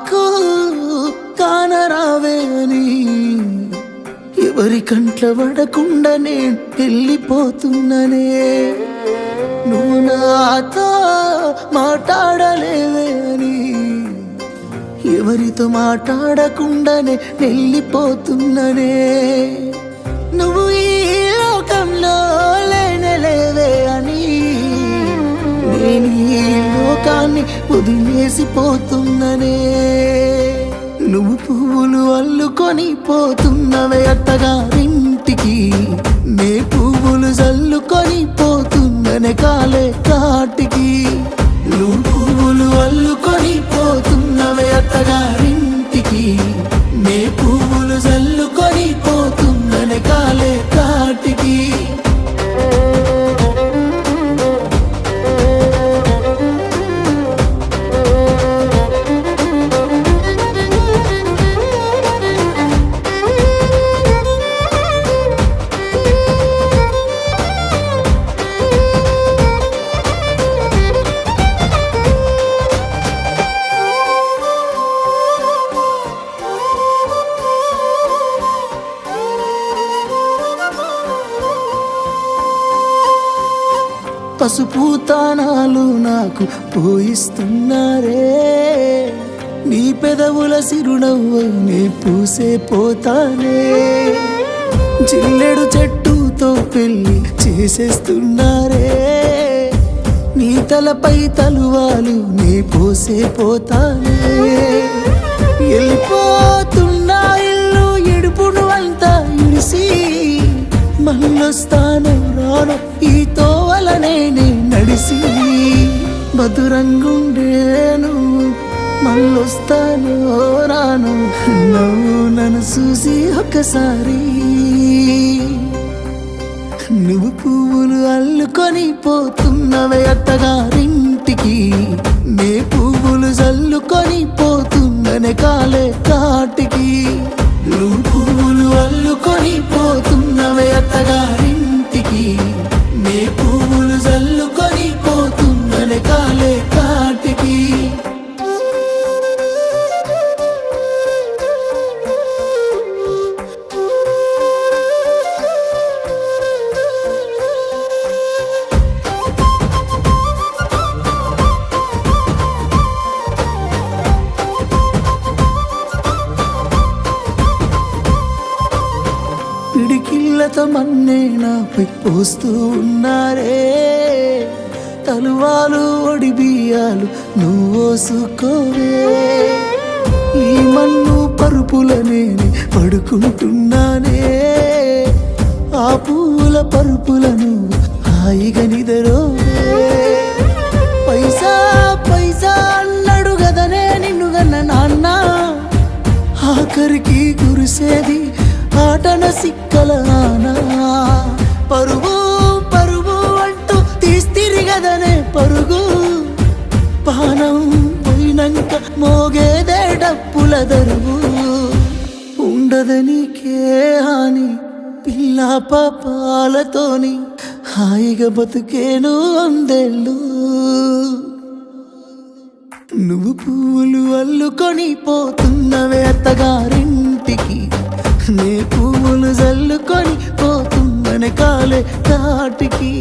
నాకు కానరావే అని ఎవరి కంట్ల పడకుండా నేను వెళ్ళిపోతున్ననే నువ్వు నాతో మాట్లాడలేవే అని ఎవరితో మాట్లాడకుండానే వెళ్ళిపోతున్ననే నువ్వు ఈ లోకంలో లేనలేవే అని నేను ఈ లోకాన్ని వదిలేసిపోతున్ననే నువ్వు పువ్వులు అల్లుకొని పోతున్నవే అత్తగారింటికి నే పువ్వులు జల్లుకొని పోతున్ననే కాలే కాటికి నువ్వు పువ్వులు అల్లుకొని పోతున్నవే అత్తగారింటికి నే పువ్వులు జల్లుకొని పోతున్ననే కాలే కాటికి పసుపు తానాలు నాకు పోయిస్తున్నారే నీ పెదవుల సిరునవ్వు నే పూసే పోతానే జిల్లెడు చెట్టుతో పెళ్లి చేసేస్తున్నారే నీ తలపై తలువాలు నే పోసే పోతానే వెళ్ళిపోతున్నా ఇల్లు ఇడుపును అంతా ఇడిసి మళ్ళొస్తాను రాను ఈ తోవలనే నడిసి మధురంగుండేను మళ్ళొస్తాను రాను నువ్వు నన్ను చూసి ఒక్కసారి నువ్వు పువ్వులు అల్లుకొని పోతున్నవే అత్తగారింటికి నే పువ్వులు జల్లుకొని పోతున్ననే కాలే కాటికి నువ్వు పువ్వులు అల్లుకొని పోతున్నవే అత్తగారింటికి నే పువ్వులు జల్లుకొని పోతున్ననే కాలే కాటికి పిడికిళ్ళతో మన్నే నాపై పోస్తూ ఉన్నారే తలువాలు ఒడి బియ్యాలు నువ్వోసుకోవే ఈ మన్ను పరుపులనే పడుకుంటున్నానే ఆ పూల పరుపులను హాయిగా నిదరోవే పైసా పైసా అన్నాడు గదనే నిన్ను గన్న నాన్న ఆఖరికి కురిసేది ఆటన సిక్కల పరుగు పరుగు అంటూ తీస్తిరిగదనే పరుగు పానం పోయినంక మోగేదే డప్పుల దరువు ఉండదనికే హాని పిల్ల పాపాలతోని హాయిగా బతుకేను అందేళ్ళు నువ్వు పువ్వులు అల్లుకొని పోతున్నవే అత్తగారింటికి నే పువ్వులు జల్లుకొని పోతున్ననే కాలే కాటికి